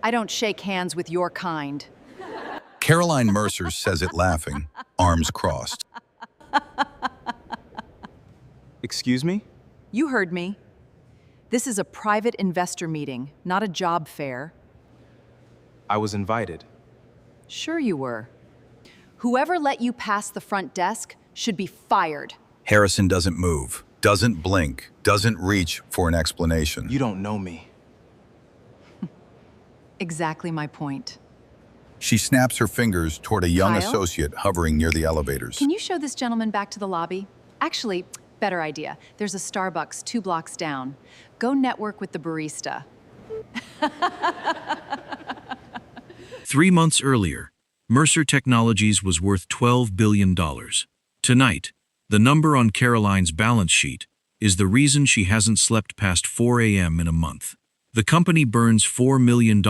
I don't shake hands with your kind. Caroline Mercer says it laughing, arms crossed. Excuse me? You heard me. This is a private investor meeting, not a job fair. I was invited. Sure you were. Whoever let you pass the front desk should be fired. Harrison doesn't move, doesn't blink, doesn't reach for an explanation. You don't know me. Exactly my point. She snaps her fingers toward a young Kyle? associate hovering near the elevators. Can you show this gentleman back to the lobby? Actually, better idea. There's a Starbucks 2 blocks down. Go network with the barista. 3 months earlier, Mercer Technologies was worth $12 billion. Tonight, the number on Caroline's balance sheet is the reason she hasn't slept past 4 a.m. in a month. The company burns $4 million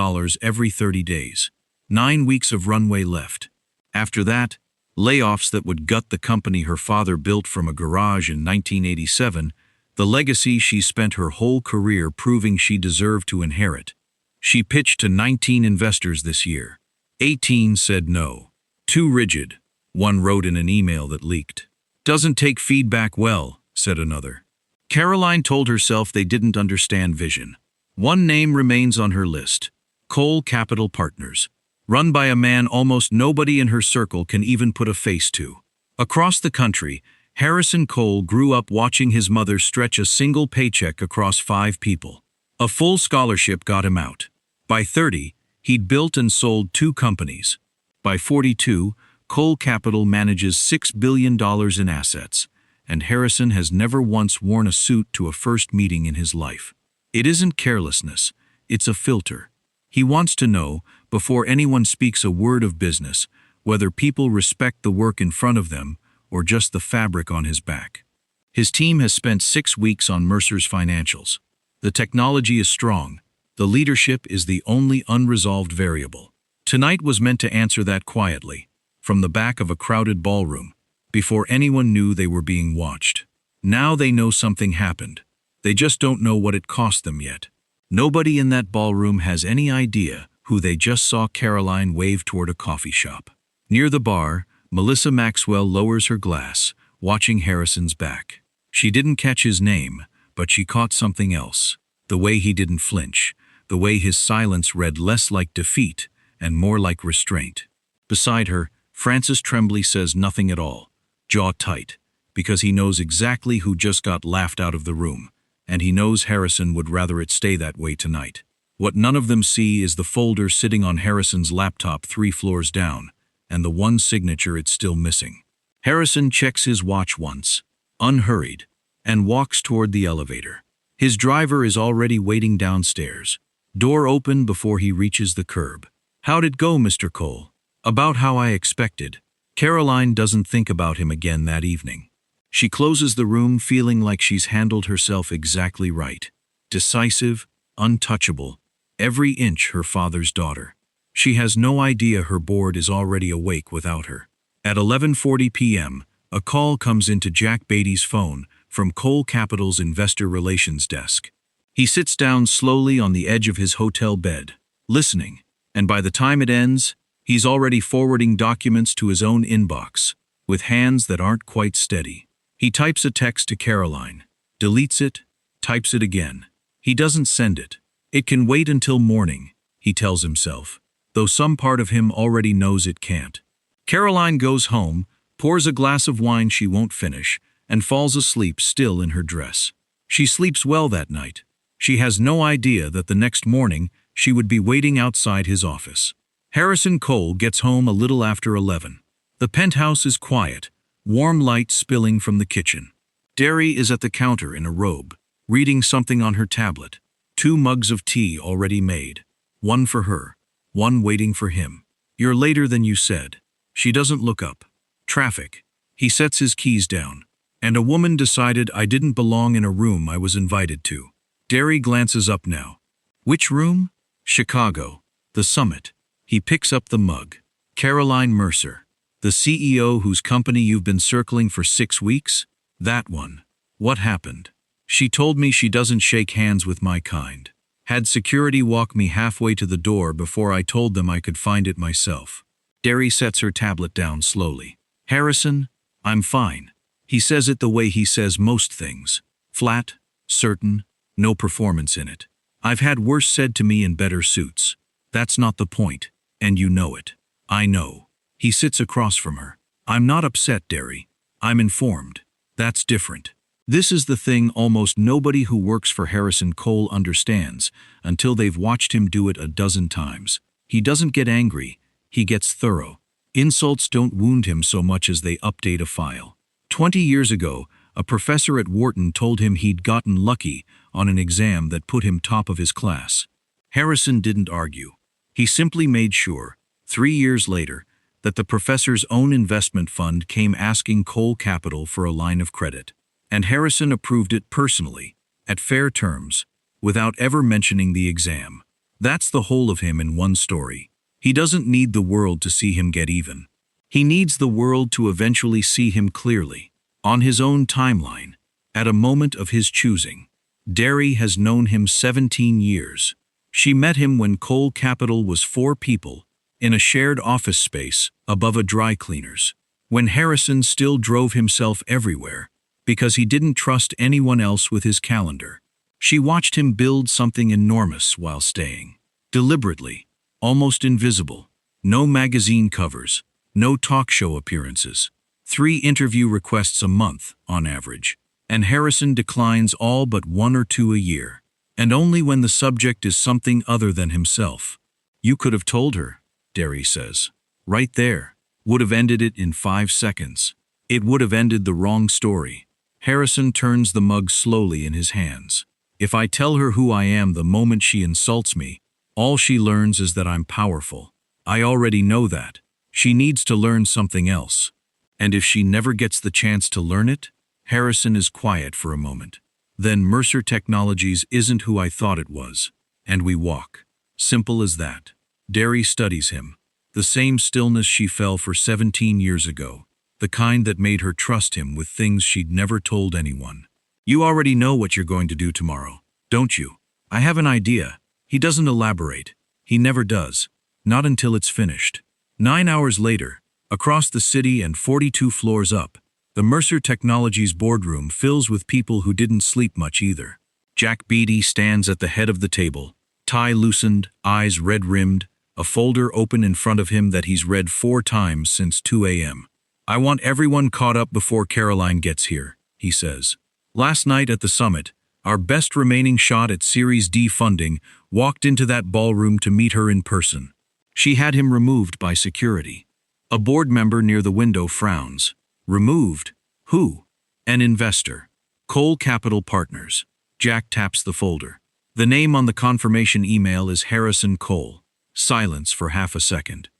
every 30 days. 9 weeks of runway left. After that, layoffs that would gut the company her father built from a garage in 1987, the legacy she spent her whole career proving she deserved to inherit. She pitched to 19 investors this year. 18 said no. Too rigid, one wrote in an email that leaked. Doesn't take feedback well, said another. Caroline told herself they didn't understand vision. One name remains on her list: Cole Capital Partners, run by a man almost nobody in her circle can even put a face to. Across the country, Harrison Cole grew up watching his mother stretch a single paycheck across 5 people. A full scholarship got him out. By 30, he'd built and sold 2 companies. By 42, Cole Capital manages $6 billion in assets, and Harrison has never once worn a suit to a first meeting in his life. It isn't carelessness, it's a filter. He wants to know, before anyone speaks a word of business, whether people respect the work in front of them or just the fabric on his back. His team has spent 6 weeks on Mercer's financials. The technology is strong. The leadership is the only unresolved variable. Tonight was meant to answer that quietly, from the back of a crowded ballroom, before anyone knew they were being watched. Now they know something happened. They just don't know what it cost them yet. Nobody in that ballroom has any idea who they just saw Caroline wave toward a coffee shop. Near the bar, Melissa Maxwell lowers her glass, watching Harrison's back. She didn't catch his name, but she caught something else. The way he didn't flinch, the way his silence read less like defeat and more like restraint. Beside her, Francis Tremblay says nothing at all, jaw tight, because he knows exactly who just got laughed out of the room, and he knows Harrison would rather it stay that way tonight. What none of them see is the folder sitting on Harrison's laptop 3 floors down, and the one signature it's still missing. Harrison checks his watch once, unhurried, and walks toward the elevator. His driver is already waiting downstairs. Door open before he reaches the curb. How'd it go, Mr. Cole? About how I expected. Caroline doesn't think about him again that evening. She closes the room feeling like she's handled herself exactly right. Decisive, untouchable, every inch her father's daughter. She has no idea her board is already awake without her. At 11:40 p.m., a call comes into Jack Beatty's phone from Cole Capital's investor relations desk. He sits down slowly on the edge of his hotel bed, listening, and by the time it ends, he's already forwarding documents to his own inbox, with hands that aren't quite steady. He types a text to Caroline, deletes it, types it again. He doesn't send it. It can wait until morning, he tells himself, though some part of him already knows it can't. Caroline goes home, pours a glass of wine she won't finish, and falls asleep still in her dress. She sleeps well that night. She has no idea that the next morning she would be waiting outside his office. Harrison Cole gets home a little after 11. The penthouse is quiet, warm light spilling from the kitchen. Derry is at the counter in a robe, reading something on her tablet. 2 mugs of tea already made. One for her, one waiting for him. You're later than you said. She doesn't look up. Traffic. He sets his keys down. And a woman decided I didn't belong in a room I was invited to. Derry glances up now. Which room? Chicago. The summit. He picks up the mug. Caroline Mercer. The CEO whose company you've been circling for 6 weeks? That one. What happened? She told me she doesn't shake hands with my kind. Had security walk me halfway to the door before I told them I could find it myself. Derry sets her tablet down slowly. Harrison, I'm fine. He says it the way he says most things. Flat, certain, no performance in it. I've had worse said to me in better suits. That's not the point, and you know it. I know. He sits across from her. I'm not upset, Derry. I'm informed. That's different. This is the thing almost nobody who works for Harrison Cole understands until they've watched him do it a dozen times. He doesn't get angry. He gets thorough. Insults don't wound him so much as they update a file. 20 years ago, a professor at Wharton told him he'd gotten lucky on an exam that put him top of his class. Harrison didn't argue. He simply made sure, 3 years later, that the professor's own investment fund came asking Cole Capital for a line of credit. And Harrison approved it personally, at fair terms, without ever mentioning the exam. That's the whole of him in one story. He doesn't need the world to see him get even. He needs the world to eventually see him clearly, on his own timeline, at a moment of his choosing. Derry has known him 17 years. She met him when Cole Capital was 4 people, in a shared office space above a dry cleaner's, when Harrison still drove himself everywhere, because he didn't trust anyone else with his calendar. She watched him build something enormous while staying. Deliberately, almost invisible. No magazine covers, no talk show appearances. 3 interview requests a month, on average. And Harrison declines all but 1 or 2 a year. And only when the subject is something other than himself. You could have told her, Derry says. Right there. Would have ended it in 5 seconds. It would have ended the wrong story. Harrison turns the mug slowly in his hands. If I tell her who I am the moment she insults me, all she learns is that I'm powerful. I already know that. She needs to learn something else. And if she never gets the chance to learn it? Harrison is quiet for a moment. Then Mercer Technologies isn't who I thought it was. And we walk. Simple as that. Derry studies him. The same stillness she fell for 17 years ago. The kind that made her trust him with things she'd never told anyone. You already know what you're going to do tomorrow, don't you? I have an idea. He doesn't elaborate. He never does. Not until it's finished. 9 hours later, across the city and 42 floors up, the Mercer Technologies boardroom fills with people who didn't sleep much either. Jack Beatty stands at the head of the table, tie loosened, eyes red-rimmed, a folder open in front of him that he's read 4 times since 2 a.m. I want everyone caught up before Caroline gets here, he says. Last night at the summit, our best remaining shot at Series D funding walked into that ballroom to meet her in person. She had him removed by security. A board member near the window frowns. Removed? Who? An investor. Cole Capital Partners. Jack taps the folder. The name on the confirmation email is Harrison Cole. Silence for half a second.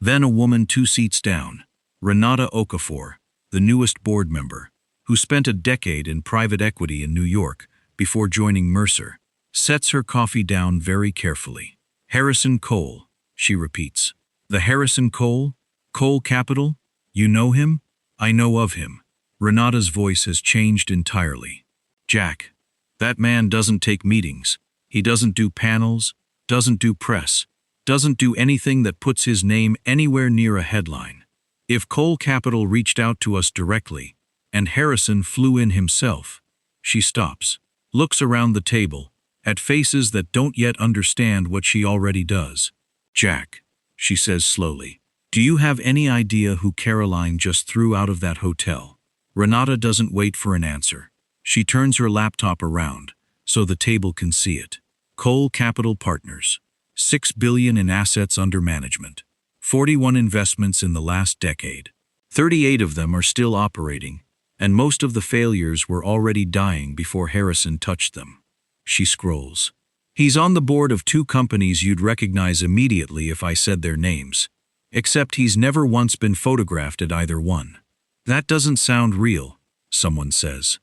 Then a woman 2 seats down. Renata Okafor, the newest board member, who spent a decade in private equity in New York before joining Mercer, sets her coffee down very carefully. Harrison Cole, she repeats. The Harrison Cole? Cole Capital? You know him? I know of him. Renata's voice has changed entirely. Jack, that man doesn't take meetings. He doesn't do panels, doesn't do press, doesn't do anything that puts his name anywhere near a headline. If Cole Capital reached out to us directly, and Harrison flew in himself, she stops, looks around the table, at faces that don't yet understand what she already does. Jack, she says slowly, do you have any idea who Caroline just threw out of that hotel? Renata doesn't wait for an answer. She turns her laptop around, so the table can see it. Cole Capital Partners, $6 billion in assets under management. 41 investments in the last decade. 38 of them are still operating, and most of the failures were already dying before Harrison touched them. She scrolls. He's on the board of 2 companies you'd recognize immediately if I said their names, except he's never once been photographed at either one. That doesn't sound real, someone says.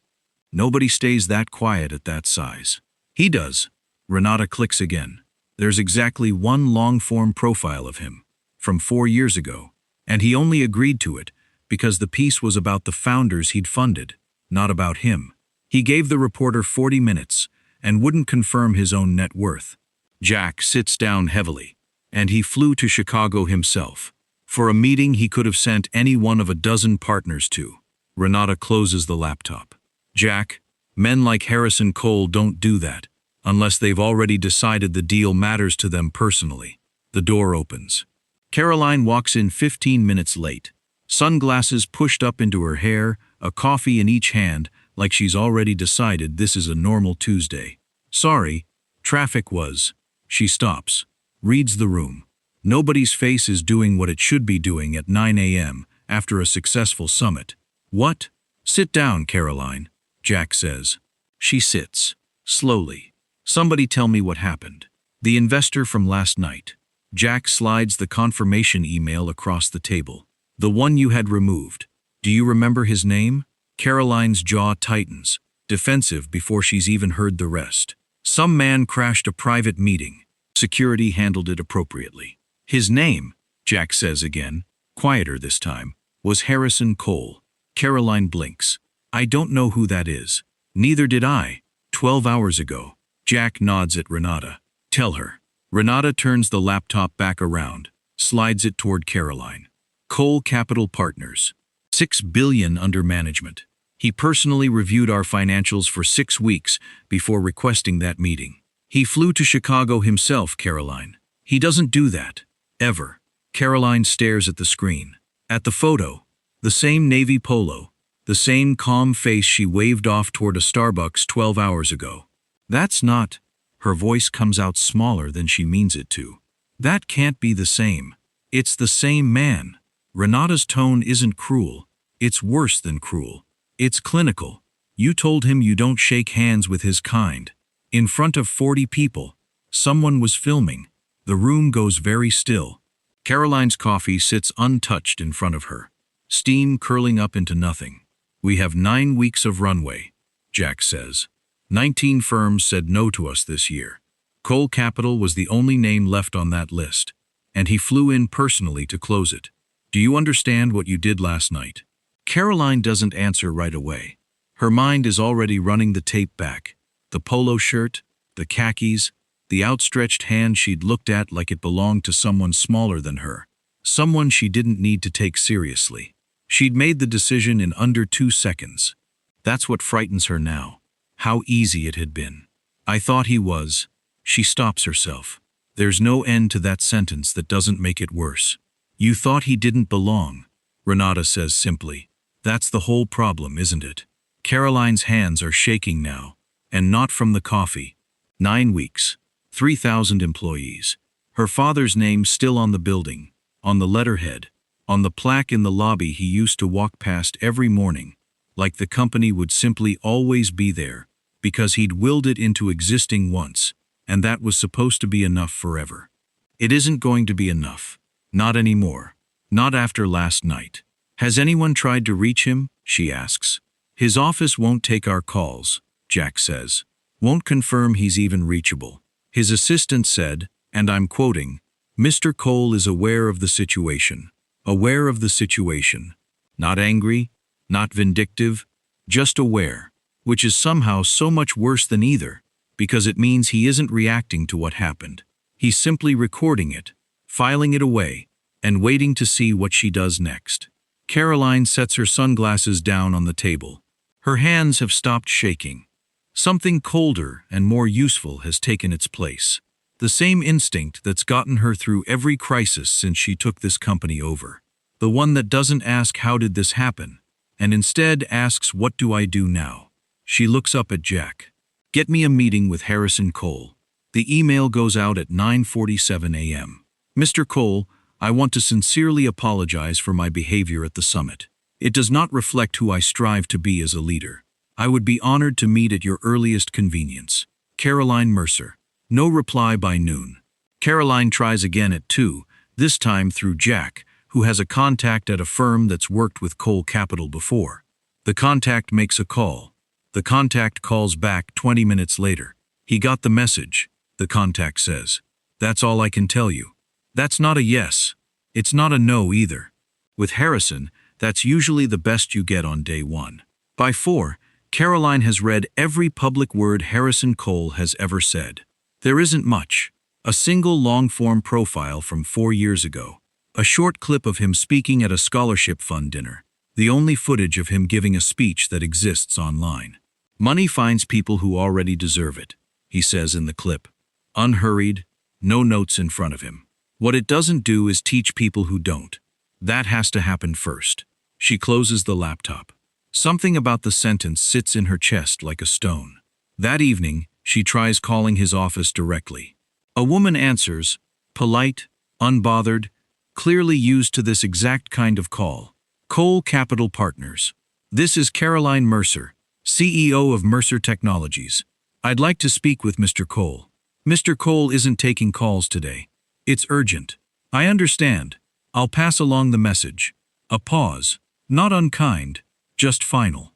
Nobody stays that quiet at that size. He does. Renata clicks again. There's exactly one long-form profile of him, from 4 years ago, and he only agreed to it because the piece was about the founders he'd funded, not about him. He gave the reporter 40 minutes, and wouldn't confirm his own net worth. Jack sits down heavily, and he flew to Chicago himself. For a meeting he could have sent any one of a dozen partners to. Renata closes the laptop. Jack, men like Harrison Cole don't do that, unless they've already decided the deal matters to them personally. The door opens. Caroline walks in 15 minutes late, sunglasses pushed up into her hair, a coffee in each hand, like she's already decided this is a normal Tuesday. Sorry, traffic was. She stops, reads the room. Nobody's face is doing what it should be doing at 9 a.m. after a successful summit. What? Sit down, Caroline, Jack says. She sits, slowly. Somebody tell me what happened. The investor from last night. Jack slides the confirmation email across the table. The one you had removed. Do you remember his name? Caroline's jaw tightens, defensive before she's even heard the rest. Some man crashed a private meeting. Security handled it appropriately. His name, Jack says again, quieter this time, was Harrison Cole. Caroline blinks. I don't know who that is. Neither did I. 12 hours ago. Jack nods at Renata. Tell her. Renata turns the laptop back around, slides it toward Caroline. Cole Capital Partners. $6 billion under management. He personally reviewed our financials for 6 weeks before requesting that meeting. He flew to Chicago himself, Caroline. He doesn't do that. Ever. Caroline stares at the screen. At the photo. The same navy polo. The same calm face she waved off toward a Starbucks 12 hours ago. That's not. Her voice comes out smaller than she means it to. That can't be the same. It's the same man. Renata's tone isn't cruel. It's worse than cruel. It's clinical. You told him you don't shake hands with his kind. In front of 40 people. Someone was filming. The room goes very still. Caroline's coffee sits untouched in front of her, steam curling up into nothing. We have 9 weeks of runway, Jack says. 19 firms said no to us this year. Cole Capital was the only name left on that list, and he flew in personally to close it. Do you understand what you did last night? Caroline doesn't answer right away. Her mind is already running the tape back. The polo shirt, the khakis, the outstretched hand she'd looked at like it belonged to someone smaller than her. Someone she didn't need to take seriously. She'd made the decision in under 2 seconds. That's what frightens her now. How easy it had been. I thought he was. She stops herself. There's no end to that sentence that doesn't make it worse. You thought he didn't belong, Renata says simply. That's the whole problem, isn't it? Caroline's hands are shaking now, and not from the coffee. 9 weeks, 3,000 employees. Her father's name still on the building, on the letterhead, on the plaque in the lobby he used to walk past every morning, like the company would simply always be there, because he'd willed it into existing once, and that was supposed to be enough forever. It isn't going to be enough. Not anymore. Not after last night. Has anyone tried to reach him? She asks. His office won't take our calls, Jack says. Won't confirm he's even reachable. His assistant said, and I'm quoting, Mr. Cole is aware of the situation. Aware of the situation. Not angry, not vindictive, just aware, which is somehow so much worse than either, because it means he isn't reacting to what happened. He's simply recording it, filing it away, and waiting to see what she does next. Caroline sets her sunglasses down on the table. Her hands have stopped shaking. Something colder and more useful has taken its place. The same instinct that's gotten her through every crisis since she took this company over. The one that doesn't ask how did this happen, and instead asks what do I do now. She looks up at Jack. Get me a meeting with Harrison Cole. The email goes out at 9:47 a.m. Mr. Cole, I want to sincerely apologize for my behavior at the summit. It does not reflect who I strive to be as a leader. I would be honored to meet at your earliest convenience. Caroline Mercer. No reply by noon. Caroline tries again at 2, this time through Jack, who has a contact at a firm that's worked with Cole Capital before. The contact makes a call. The contact calls back 20 minutes later. He got the message, the contact says. That's all I can tell you. That's not a yes. It's not a no either. With Harrison, that's usually the best you get on day 1. By 4, Caroline has read every public word Harrison Cole has ever said. There isn't much. A single long-form profile from 4 years ago. A short clip of him speaking at a scholarship fund dinner. The only footage of him giving a speech that exists online. Money finds people who already deserve it, he says in the clip. Unhurried, no notes in front of him. What it doesn't do is teach people who don't. That has to happen first. She closes the laptop. Something about the sentence sits in her chest like a stone. That evening, she tries calling his office directly. A woman answers, polite, unbothered, clearly used to this exact kind of call. Cole Capital Partners. This is Caroline Mercer, CEO of Mercer Technologies. I'd like to speak with Mr. Cole. Mr. Cole isn't taking calls today. It's urgent. I understand. I'll pass along the message. A pause. Not unkind, just final.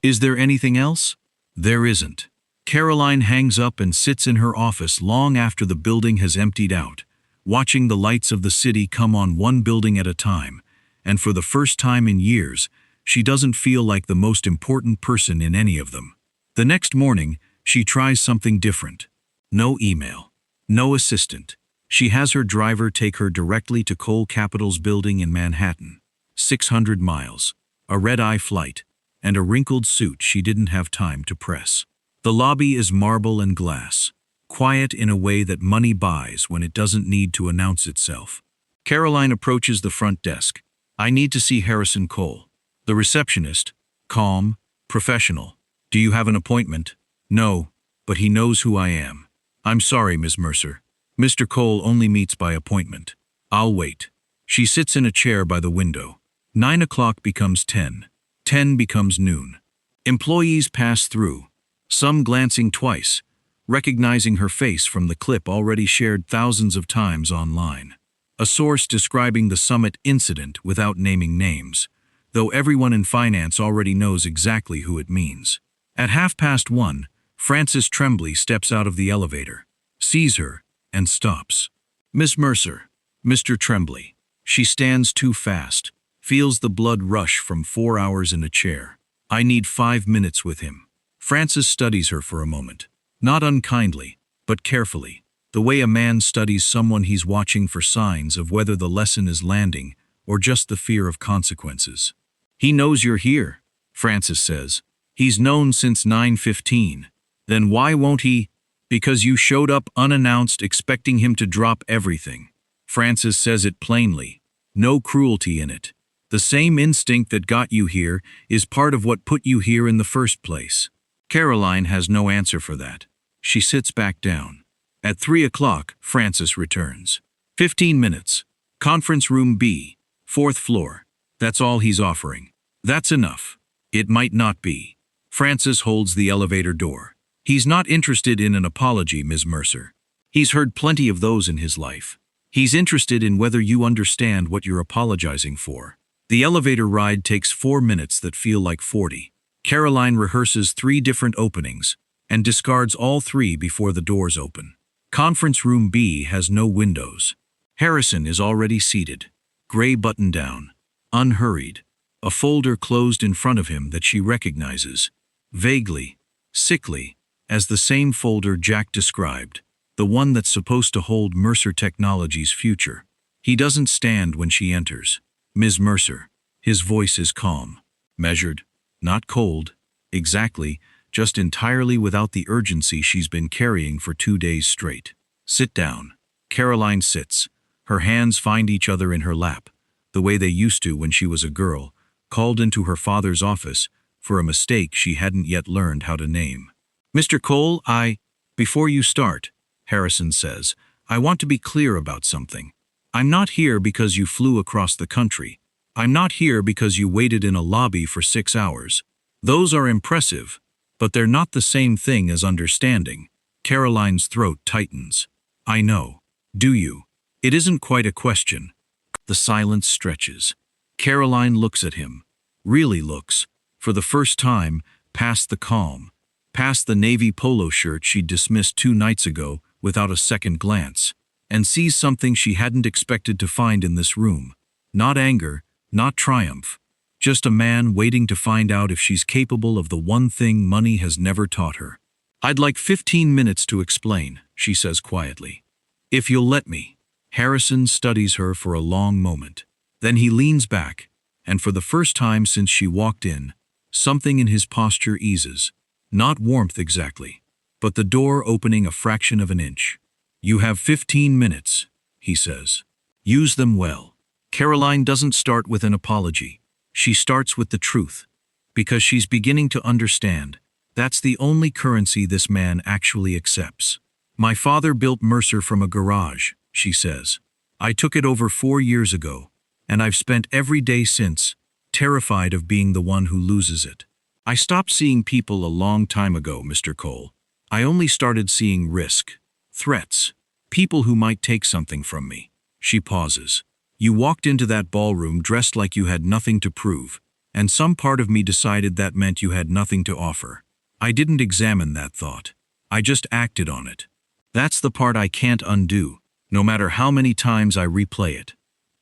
Is there anything else? There isn't. Caroline hangs up and sits in her office long after the building has emptied out, watching the lights of the city come on one building at a time, and for the first time in years, she doesn't feel like the most important person in any of them. The next morning, she tries something different. No email. No assistant. She has her driver take her directly to Cole Capital's building in Manhattan. 600 miles. A red-eye flight. And a wrinkled suit she didn't have time to press. The lobby is marble and glass. Quiet in a way that money buys when it doesn't need to announce itself. Caroline approaches the front desk. I need to see Harrison Cole. The receptionist, calm, professional. Do you have an appointment? No, but he knows who I am. I'm sorry, Ms. Mercer. Mr. Cole only meets by appointment. I'll wait. She sits in a chair by the window. 9 o'clock becomes 10. 10 becomes noon. Employees pass through, some glancing twice, recognizing her face from the clip already shared thousands of times online. A source describing the summit incident without naming names, though everyone in finance already knows exactly who it means. At 1:30, Frances Tremblay steps out of the elevator, sees her, and stops. Miss Mercer, Mr. Tremblay. She stands too fast, feels the blood rush from 4 hours in a chair. I need 5 minutes with him. Frances studies her for a moment, not unkindly, but carefully, the way a man studies someone he's watching for signs of whether the lesson is landing or just the fear of consequences. He knows you're here, Frances says. He's known since 9:15. Then why won't he? Because you showed up unannounced expecting him to drop everything. Frances says it plainly. No cruelty in it. The same instinct that got you here is part of what put you here in the first place. Caroline has no answer for that. She sits back down. At 3 o'clock, Frances returns. 15 minutes. Conference room B, 4th floor. That's all he's offering. That's enough. It might not be. Frances holds the elevator door. He's not interested in an apology, Ms. Mercer. He's heard plenty of those in his life. He's interested in whether you understand what you're apologizing for. The elevator ride takes 4 minutes that feel like 40. Caroline rehearses 3 different openings and discards all 3 before the doors open. Conference room B has no windows. Harrison is already seated, gray button-down, unhurried, a folder closed in front of him that she recognizes, vaguely, sickly, as the same folder Jack described, the one that's supposed to hold Mercer Technologies' future. He doesn't stand when she enters. Ms. Mercer. His voice is calm, measured, not cold, exactly, just entirely without the urgency she's been carrying for 2 days straight. Sit down. Caroline sits. Her hands find each other in her lap, the way they used to when she was a girl, called into her father's office for a mistake she hadn't yet learned how to name. Mr. Cole, before you start, Harrison says, I want to be clear about something. I'm not here because you flew across the country. I'm not here because you waited in a lobby for 6 hours. Those are impressive, but they're not the same thing as understanding. Caroline's throat tightens. I know. Do you? It isn't quite a question. The silence stretches. Caroline looks at him. Really looks, for the first time, past the calm, past the navy polo shirt she'd dismissed 2 nights ago without a second glance, and sees something she hadn't expected to find in this room. Not anger, not triumph, Just a man waiting to find out if she's capable of the one thing money has never taught her. I'd like 15 minutes to explain, she says quietly. If you'll let me. Harrison studies her for a long moment. Then he leans back, and for the first time since she walked in, something in his posture eases. Not warmth exactly, but the door opening a fraction of an inch. You have 15 minutes, he says. Use them well. Caroline doesn't start with an apology. She starts with the truth, because she's beginning to understand that's the only currency this man actually accepts. My father built Mercer from a garage, she says. I took it over 4 years ago, and I've spent every day since, terrified of being the one who loses it. I stopped seeing people a long time ago, Mr. Cole. I only started seeing risk, threats, people who might take something from me. She pauses. You walked into that ballroom dressed like you had nothing to prove, and some part of me decided that meant you had nothing to offer. I didn't examine that thought. I just acted on it. That's the part I can't undo, no matter how many times I replay it.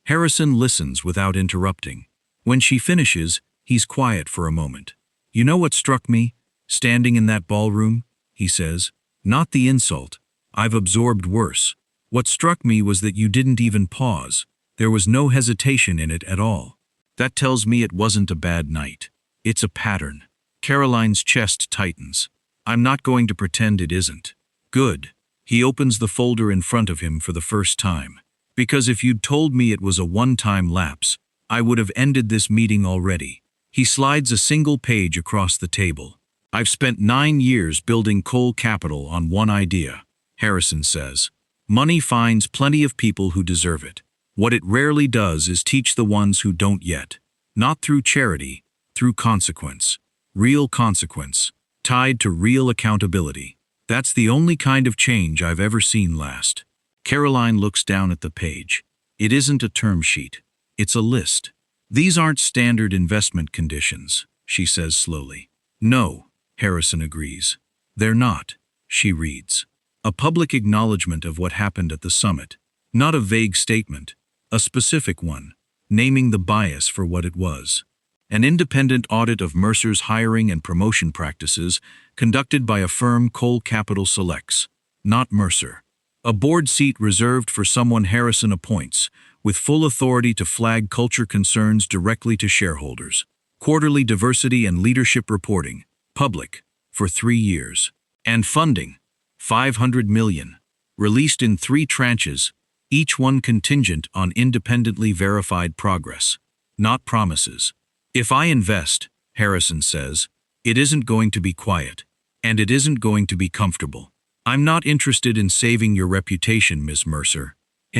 Harrison listens without interrupting. When she finishes, he's quiet for a moment. You know what struck me, standing in that ballroom? He says. Not the insult. I've absorbed worse. What struck me was that you didn't even pause. There was no hesitation in it at all. That tells me it wasn't a bad night. It's a pattern. Caroline's chest tightens. I'm not going to pretend it isn't. Good. He opens the folder in front of him for the first time. Because if you'd told me it was a one-time lapse, I would have ended this meeting already. He slides a single page across the table. I've spent 9 years building Cole Capital on one idea, Harrison says. Money finds plenty of people who deserve it. What it rarely does is teach the ones who don't yet. Not through charity, through consequence. Real consequence, tied to real accountability. That's the only kind of change I've ever seen last. Caroline looks down at the page. It isn't a term sheet. It's a list. These aren't standard investment conditions, she says slowly. No, Harrison agrees. They're not, she reads. A public acknowledgement of what happened at the summit. Not a vague statement, a specific one, naming the bias for what it was. An independent audit of Mercer's hiring and promotion practices conducted by a firm Cole Capital selects, not Mercer. A board seat reserved for someone Harrison appoints, with full authority to flag culture concerns directly to shareholders. Quarterly diversity and leadership reporting, public, for 3 years. And funding, $500 million, released in 3 tranches, each one contingent on independently verified progress, not promises. If I invest, Harrison says, it isn't going to be quiet, and it isn't going to be comfortable. I'm not interested in saving your reputation, Miss Mercer.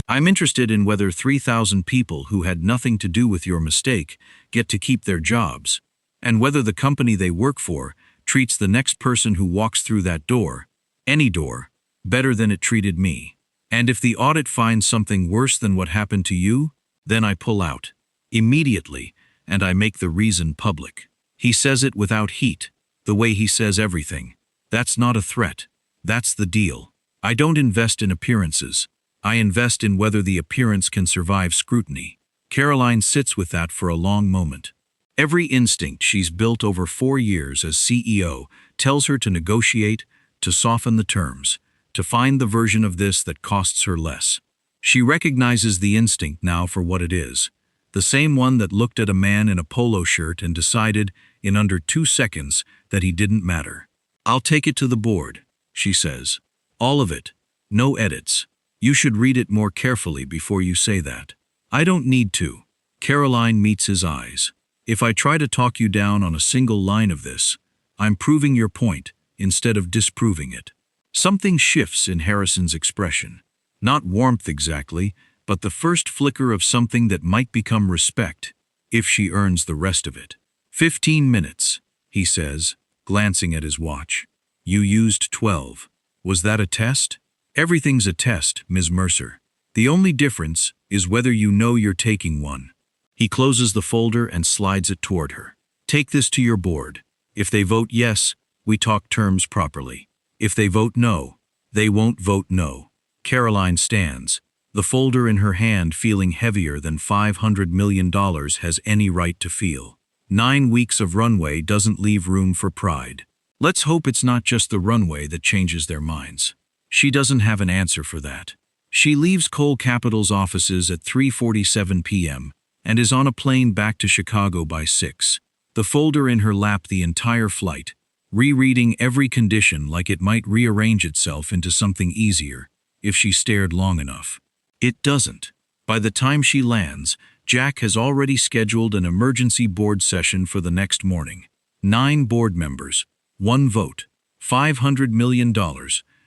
I'm interested in whether 3,000 people who had nothing to do with your mistake get to keep their jobs, and whether the company they work for treats the next person who walks through that door, any door, better than it treated me. And if the audit finds something worse than what happened to you, then I pull out. Immediately, and I make the reason public. He says it without heat, the way he says everything. That's not a threat. That's the deal. I don't invest in appearances. I invest in whether the appearance can survive scrutiny. Caroline sits with that for a long moment. Every instinct she's built over 4 years as CEO tells her to negotiate, to soften the terms, to find the version of this that costs her less. She recognizes the instinct now for what it is, the same one that looked at a man in a polo shirt and decided, in under 2 seconds, that he didn't matter. I'll take it to the board, she says. All of it. No edits. You should read it more carefully before you say that. I don't need to. Caroline meets his eyes. If I try to talk you down on a single line of this, I'm proving your point instead of disproving it. Something shifts in Harrison's expression. Not warmth exactly, but the first flicker of something that might become respect, if she earns the rest of it. 15 minutes, he says, glancing at his watch. You used 12. Was that a test? Everything's a test, Ms. Mercer. The only difference is whether you know you're taking one. He closes the folder and slides it toward her. Take this to your board. If they vote yes, we talk terms properly. If they vote no, they won't vote no. Caroline stands, the folder in her hand feeling heavier than $500 million has any right to feel. 9 weeks of runway doesn't leave room for pride. Let's hope it's not just the runway that changes their minds. She doesn't have an answer for that. She leaves Coal Capital's offices at 3:47 p.m. and is on a plane back to Chicago by 6, the folder in her lap the entire flight, rereading every condition like it might rearrange itself into something easier if she stared long enough. It doesn't. By the time she lands, Jack has already scheduled an emergency board session for the next morning. 9 board members, 1 vote, $500 million,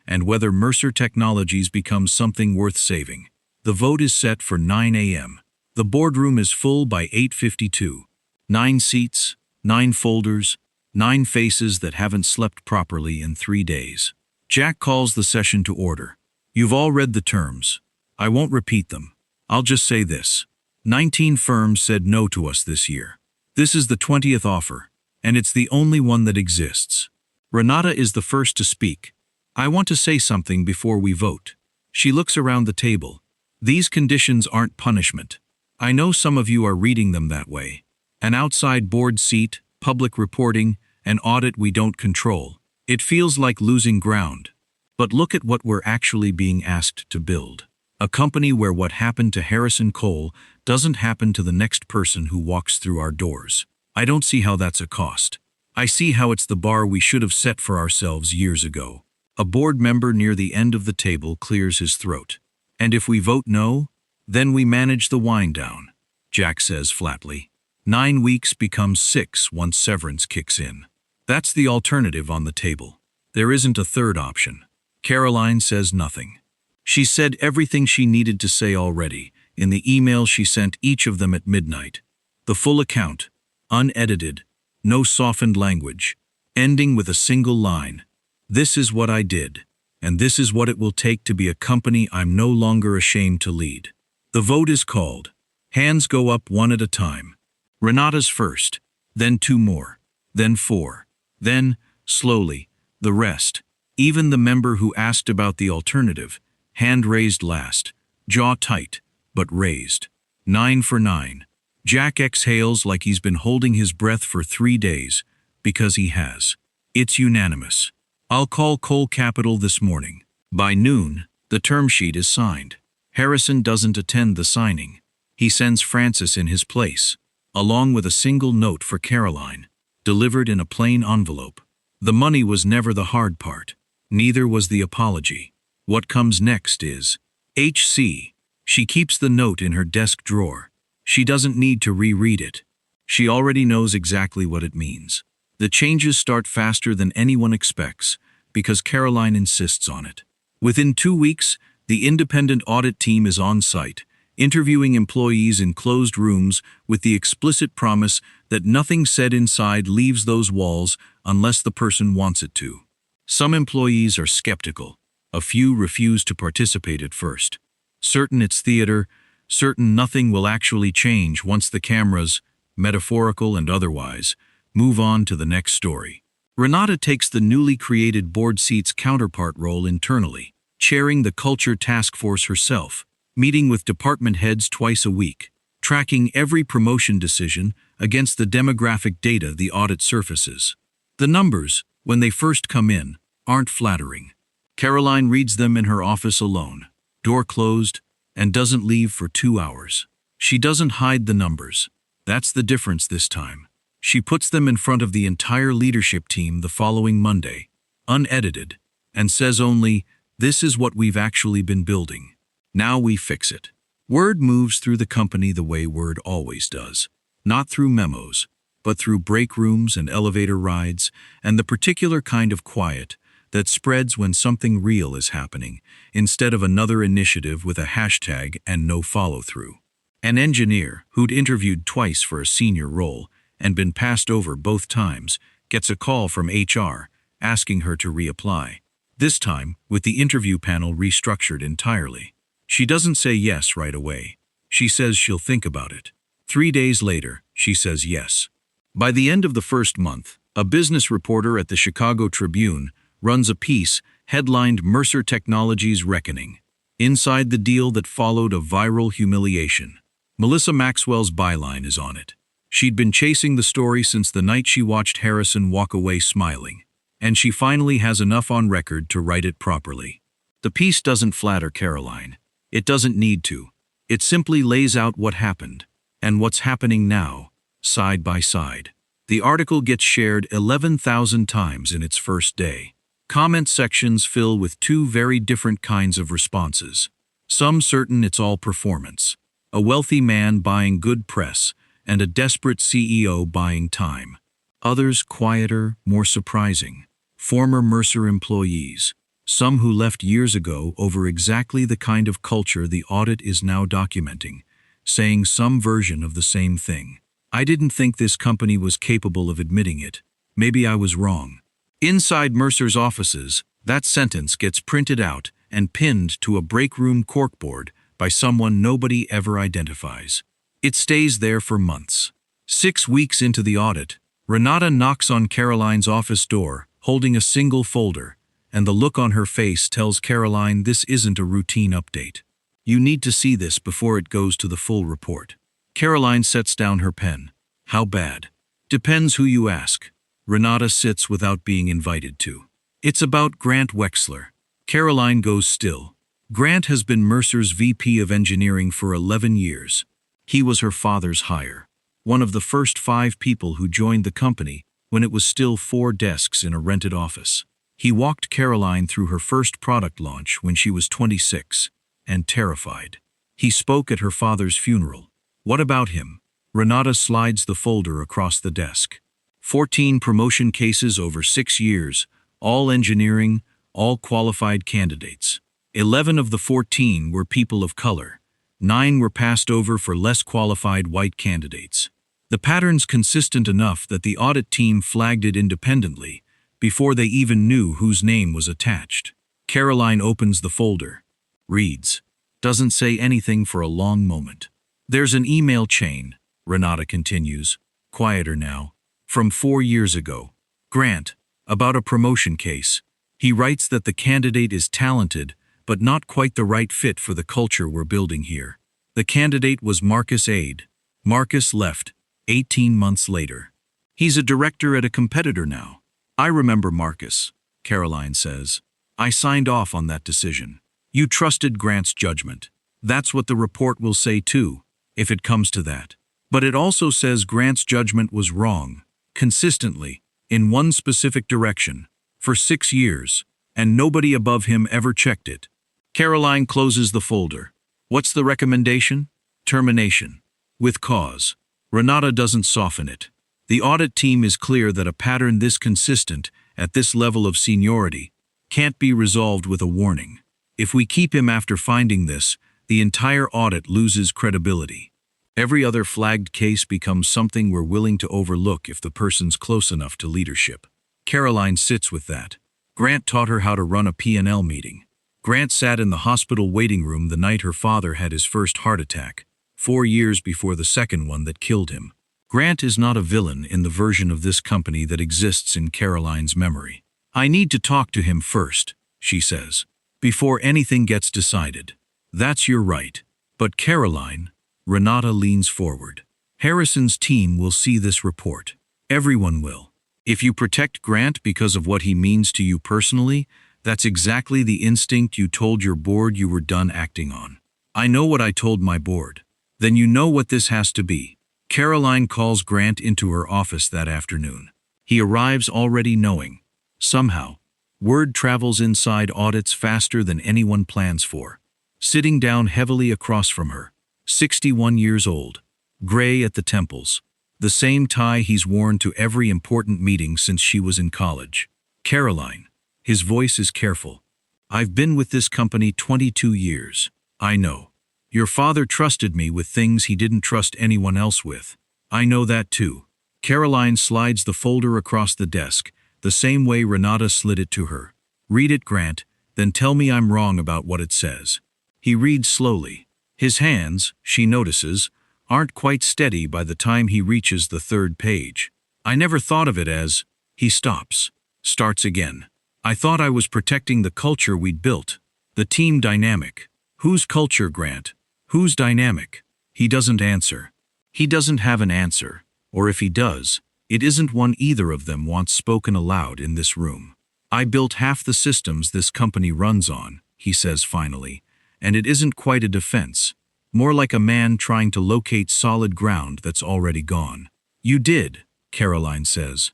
and whether Mercer Technologies becomes something worth saving. The vote is set for 9 a.m. The boardroom is full by 8:52. 9 seats, 9 folders, 9 faces that haven't slept properly in 3 days. Jack calls the session to order. You've all read the terms. I won't repeat them. I'll just say this. 19 firms said no to us this year. This is the 20th offer, and it's the only one that exists. Renata is the first to speak. I want to say something before we vote. She looks around the table. These conditions aren't punishment. I know some of you are reading them that way. An outside board seat, public reporting, an audit we don't control. It feels like losing ground. But look at what we're actually being asked to build. A company where what happened to Harrison Cole doesn't happen to the next person who walks through our doors. I don't see how that's a cost. I see how it's the bar we should have set for ourselves years ago. A board member near the end of the table clears his throat. And if we vote no, then we manage the wind down, Jack says flatly. 9 weeks becomes 6 once severance kicks in. That's the alternative on the table. There isn't a third option. Caroline says nothing. She said everything she needed to say already in the email she sent each of them at midnight. The full account, unedited, no softened language, ending with a single line. This is what I did, and this is what it will take to be a company I'm no longer ashamed to lead. The vote is called. Hands go up one at a time. Renata's first, then 2 more, then 4, then, slowly, the rest. Even the member who asked about the alternative, hand raised last, jaw tight, but raised. 9 for 9. Jack exhales like he's been holding his breath for 3 days, because he has. It's unanimous. I'll call Coal Capital this morning. By noon, the term sheet is signed. Harrison doesn't attend the signing. He sends Francis in his place, along with a single note for Caroline, delivered in a plain envelope. The money was never the hard part. Neither was the apology. What comes next is HC. She keeps the note in her desk drawer. She doesn't need to reread it. She already knows exactly what it means. The changes start faster than anyone expects because Caroline insists on it. Within 2 weeks, the independent audit team is on site, interviewing employees in closed rooms with the explicit promise that nothing said inside leaves those walls unless the person wants it to. Some employees are skeptical. A few refuse to participate at first. Certain it's theater, certain nothing will actually change once the cameras, metaphorical and otherwise, move on to the next story. Renata takes the newly created board seat's counterpart role internally, chairing the culture task force herself, meeting with department heads twice a week, tracking every promotion decision against the demographic data the audit surfaces. The numbers, when they first come in, aren't flattering. Caroline reads them in her office alone, door closed, and doesn't leave for 2 hours. She doesn't hide the numbers. That's the difference this time. She puts them in front of the entire leadership team the following Monday, unedited, and says only, "This is what we've actually been building. Now we fix it." Word moves through the company the way word always does, not through memos, but through break rooms and elevator rides, and the particular kind of quiet that spreads when something real is happening, instead of another initiative with a hashtag and no follow-through. An engineer, who'd interviewed twice for a senior role and been passed over both times, gets a call from HR asking her to reapply, this time with the interview panel restructured entirely. She doesn't say yes right away. She says she'll think about it. 3 days later, she says yes. By the end of the first month, a business reporter at the Chicago Tribune runs a piece headlined "Mercer Technologies' Reckoning." Inside the deal that followed a viral humiliation. Melissa Maxwell's byline is on it. She'd been chasing the story since the night she watched Harrison walk away smiling, and she finally has enough on record to write it properly. The piece doesn't flatter Caroline. It doesn't need to. It simply lays out what happened, and what's happening now, side by side. The article gets shared 11,000 times in its first day. Comment sections fill with two very different kinds of responses. Some certain it's all performance. A wealthy man buying good press, and a desperate CEO buying time. Others quieter, more surprising. Former Mercer employees. Some who left years ago over exactly the kind of culture the audit is now documenting, saying some version of the same thing. I didn't think this company was capable of admitting it. Maybe I was wrong. Inside Mercer's offices, that sentence gets printed out and pinned to a break room corkboard by someone nobody ever identifies. It stays there for months. 6 weeks into the audit, Renata knocks on Caroline's office door, holding a single folder, and the look on her face tells Caroline this isn't a routine update. You need to see this before it goes to the full report. Caroline sets down her pen. How bad? Depends who you ask. Renata sits without being invited to. It's about Grant Wexler. Caroline goes still. Grant has been Mercer's VP of Engineering for 11 years. He was her father's hire. One of the first 5 people who joined the company when it was still 4 desks in a rented office. He walked Caroline through her first product launch when she was 26, and terrified. He spoke at her father's funeral. What about him? Renata slides the folder across the desk. 14 promotion cases over 6 years, all engineering, all qualified candidates. 11 of the 14 were people of color. 9 were passed over for less qualified white candidates. The pattern's consistent enough that the audit team flagged it independently before they even knew whose name was attached. Caroline opens the folder. Reads. Doesn't say anything for a long moment. There's an email chain, Renata continues, quieter now, from 4 years ago. Grant, about a promotion case. He writes that the candidate is talented, but not quite the right fit for the culture we're building here. The candidate was Marcus Ade. Marcus left, 18 months later. He's a director at a competitor now. I remember Marcus, Caroline says. I signed off on that decision. You trusted Grant's judgment. That's what the report will say too, if it comes to that. But it also says Grant's judgment was wrong, consistently, in one specific direction, for 6 years, and nobody above him ever checked it. Caroline closes the folder. What's the recommendation? Termination. With cause. Renata doesn't soften it. The audit team is clear that a pattern this consistent, at this level of seniority, can't be resolved with a warning. If we keep him after finding this, the entire audit loses credibility. Every other flagged case becomes something we're willing to overlook if the person's close enough to leadership. Caroline sits with that. Grant taught her how to run a P&L meeting. Grant sat in the hospital waiting room the night her father had his first heart attack, 4 years before the second one that killed him. Grant is not a villain in the version of this company that exists in Caroline's memory. I need to talk to him first, she says, before anything gets decided. That's your right. But Caroline, Renata leans forward. Harrison's team will see this report. Everyone will. If you protect Grant because of what he means to you personally, that's exactly the instinct you told your board you were done acting on. I know what I told my board. Then you know what this has to be. Caroline calls Grant into her office that afternoon. He arrives already knowing. Somehow, word travels inside audits faster than anyone plans for. Sitting down heavily across from her, 61 years old, gray at the temples, the same tie he's worn to every important meeting since she was in college. Caroline. His voice is careful. I've been with this company 22 years. I know. Your father trusted me with things he didn't trust anyone else with. I know that too. Caroline slides the folder across the desk, the same way Renata slid it to her. Read it, Grant, then tell me I'm wrong about what it says. He reads slowly. His hands, she notices, aren't quite steady by the time he reaches the 3rd page. I never thought of it as, he stops, starts again. I thought I was protecting the culture we'd built, the team dynamic. Whose culture, Grant? Whose dynamic? He doesn't answer. He doesn't have an answer, Or if he does, it isn't one either of them wants spoken aloud in this room. I built half the systems this company runs on, he says finally, and it isn't quite a defense. More like a man trying to locate solid ground that's already gone. You did, Caroline says.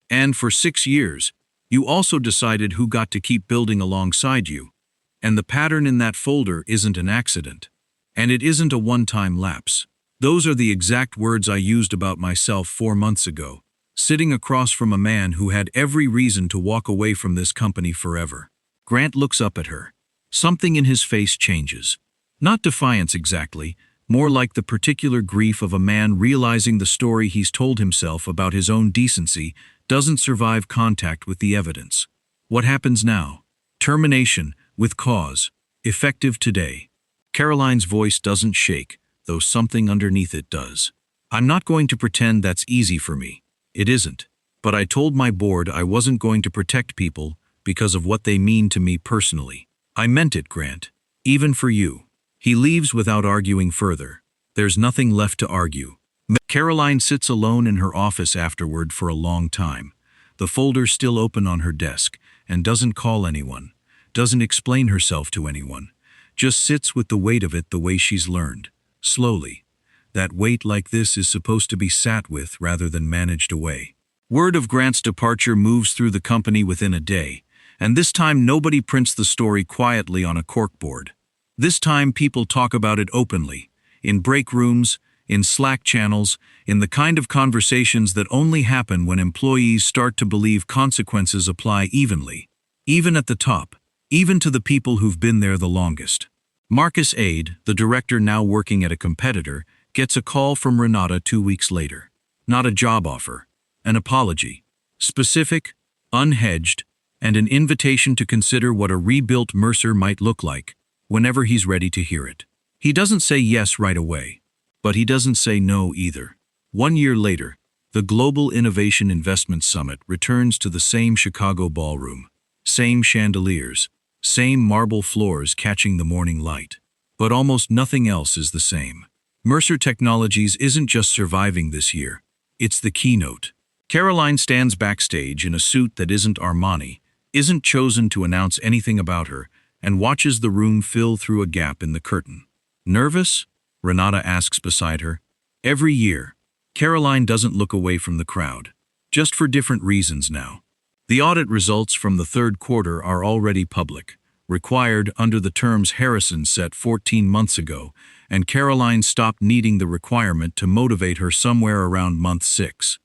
And for 6 years, you also decided who got to keep building alongside you. And the pattern in that folder isn't an accident. And it isn't a one-time lapse. Those are the exact words I used about myself 4 months ago, sitting across from a man who had every reason to walk away from this company forever. Grant looks up at her. Something in his face changes. Not defiance exactly, more like the particular grief of a man realizing the story he's told himself about his own decency doesn't survive contact with the evidence. What happens now? Termination, with cause, effective today. Caroline's voice doesn't shake, though something underneath it does. I'm not going to pretend that's easy for me. It isn't. But I told my board I wasn't going to protect people because of what they mean to me personally. I meant it, Grant. Even for you. He leaves without arguing further. There's nothing left to argue. Caroline sits alone in her office afterward for a long time. The folder's still open on her desk, and doesn't call anyone. Doesn't explain herself to anyone. Just sits with the weight of it the way she's learned. Slowly. That weight like this is supposed to be sat with rather than managed away. Word of Grant's departure moves through the company within a day, and this time nobody prints the story quietly on a corkboard. This time people talk about it openly, in break rooms, in Slack channels, in the kind of conversations that only happen when employees start to believe consequences apply evenly. Even at the top, even to the people who've been there the longest. Marcus Ade, the director now working at a competitor, gets a call from Renata 2 weeks later. Not a job offer, an apology. Specific, unhedged, and an invitation to consider what a rebuilt Mercer might look like, whenever he's ready to hear it. He doesn't say yes right away, but he doesn't say no either. 1 year later, the Global Innovation Investment Summit returns to the same Chicago ballroom. Same chandeliers, same marble floors catching the morning light. But almost nothing else is the same. Mercer Technologies isn't just surviving this year, it's the keynote. Caroline stands backstage in a suit that isn't Armani, isn't chosen to announce anything about her, and watches the room fill through a gap in the curtain. Nervous? Renata asks beside her. Every year, Caroline doesn't look away from the crowd, just for different reasons now. The audit results from the third quarter are already public, required under the terms Harrison set 14 months ago, and Caroline stopped needing the requirement to motivate her somewhere around month 6.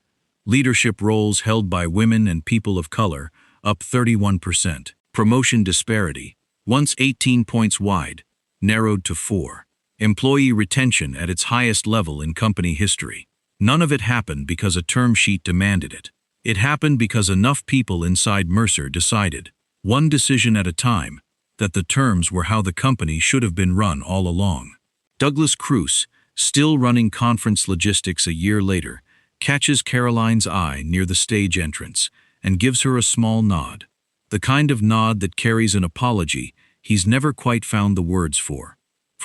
Leadership roles held by women and people of color, up 31%. Promotion disparity, once 18 points wide, narrowed to 4. Employee retention at its highest level in company history. None of it happened because a term sheet demanded it. It happened because enough people inside Mercer decided, one decision at a time, that the terms were how the company should have been run all along. Douglas Cruz, still running conference logistics a year later, catches Caroline's eye near the stage entrance and gives her a small nod. The kind of nod that carries an apology he's never quite found the words for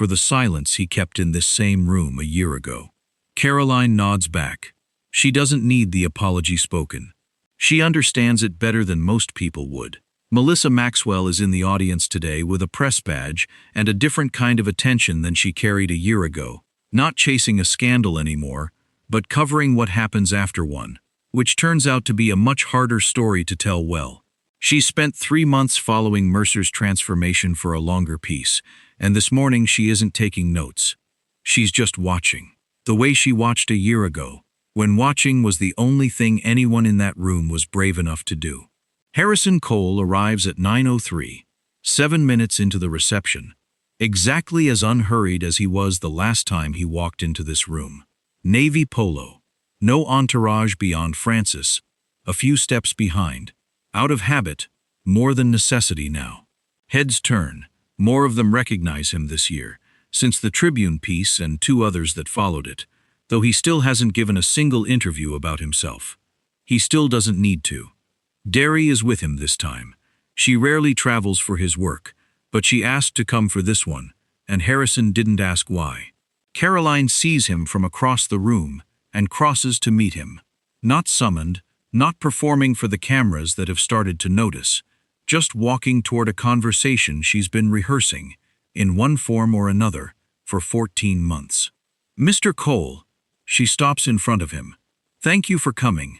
the silence he kept in this same room a year ago. Caroline nods back. She doesn't need the apology spoken. She understands it better than most people would. Melissa Maxwell is in the audience today with a press badge and a different kind of attention than she carried a year ago, not chasing a scandal anymore, but covering what happens after one, which turns out to be a much harder story to tell well. She spent 3 months following Mercer's transformation for a longer piece, and this morning she isn't taking notes. She's just watching, the way she watched a year ago, when watching was the only thing anyone in that room was brave enough to do. Harrison Cole arrives at 9:03, 7 minutes into the reception, exactly as unhurried as he was the last time he walked into this room. Navy polo, no entourage beyond Francis, a few steps behind, out of habit, more than necessity now. Heads turn, more of them recognize him this year, since the Tribune piece and 2 others that followed it, though he still hasn't given a single interview about himself. He still doesn't need to. Derry is with him this time. She rarely travels for his work, but she asked to come for this one, and Harrison didn't ask why. Caroline sees him from across the room, and crosses to meet him. Not summoned, not performing for the cameras that have started to notice, just walking toward a conversation she's been rehearsing, in one form or another, for 14 months. "Mr. Cole," she stops in front of him. "Thank you for coming."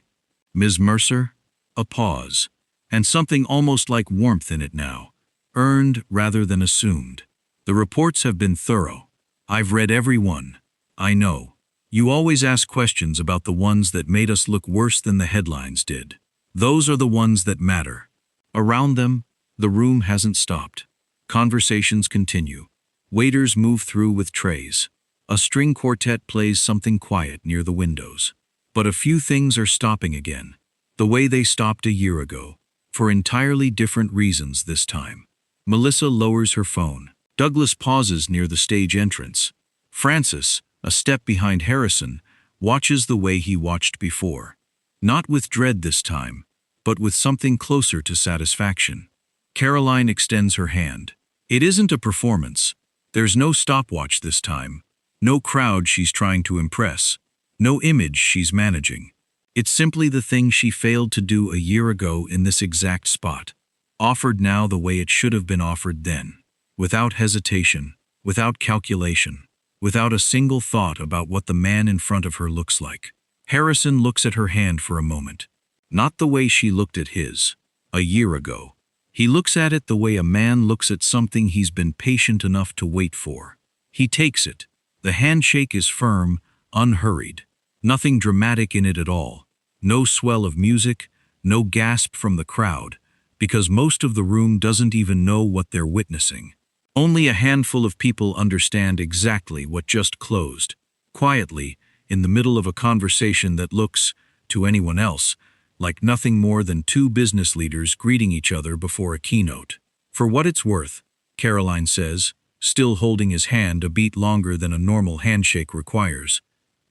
"Ms. Mercer?" A pause, and something almost like warmth in it now, earned rather than assumed. "The reports have been thorough. I've read every one. I know. You always ask questions about the ones that made us look worse than the headlines did. Those are the ones that matter." Around them, the room hasn't stopped. Conversations continue. Waiters move through with trays. A string quartet plays something quiet near the windows. But a few things are stopping again, the way they stopped a year ago, for entirely different reasons this time. Melissa lowers her phone. Douglas pauses near the stage entrance. Francis, a step behind Harrison, watches the way he watched before. Not with dread this time, but with something closer to satisfaction. Caroline extends her hand. It isn't a performance. There's no stopwatch this time. No crowd she's trying to impress. No image she's managing. It's simply the thing she failed to do a year ago in this exact spot. Offered now the way it should have been offered then. Without hesitation, without calculation, without a single thought about what the man in front of her looks like. Harrison looks at her hand for a moment. Not the way she looked at his, a year ago. He looks at it the way a man looks at something he's been patient enough to wait for. He takes it. The handshake is firm, unhurried. Nothing dramatic in it at all. No swell of music, no gasp from the crowd, because most of the room doesn't even know what they're witnessing. Only a handful of people understand exactly what just closed, quietly, in the middle of a conversation that looks, to anyone else, like nothing more than two business leaders greeting each other before a keynote. "For what it's worth," Caroline says, still holding his hand a beat longer than a normal handshake requires,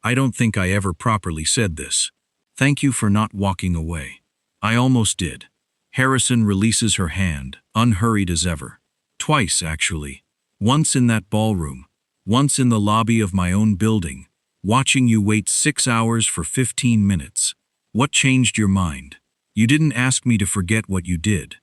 "I don't think I ever properly said this. Thank you for not walking away. I almost did." Harrison releases her hand, unhurried as ever. Twice, actually. Once in that ballroom. Once in the lobby of my own building, watching you wait 6 hours for 15 minutes. "What changed your mind? You didn't ask me to forget what you did."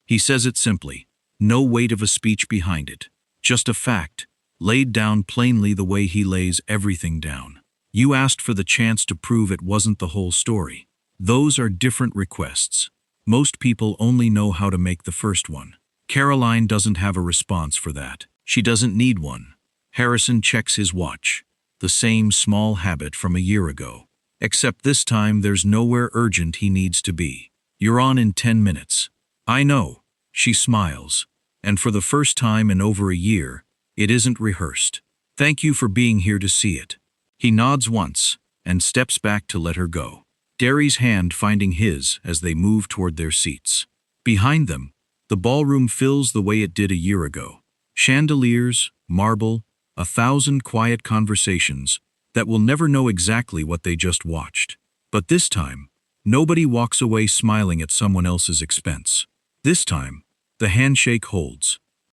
He says it simply. No weight of a speech behind it. Just a fact, laid down plainly the way he lays everything down. You asked for the chance to prove it wasn't the whole story. Those are different requests. Most people only know how to make the first one. Caroline doesn't have a response for that. She doesn't need one. Harrison checks his watch. The same small habit from a year ago. Except this time there's nowhere urgent he needs to be. "You're on in 10 minutes. "I know." She smiles. And for the first time in over a year, it isn't rehearsed. "Thank you for being here to see it." He nods once, and steps back to let her go. Derry's hand finding his as they move toward their seats. Behind them, the ballroom fills the way it did a year ago. Chandeliers, marble, 1,000 quiet conversations that will never know exactly what they just watched. But this time, nobody walks away smiling at someone else's expense. This time, the handshake holds.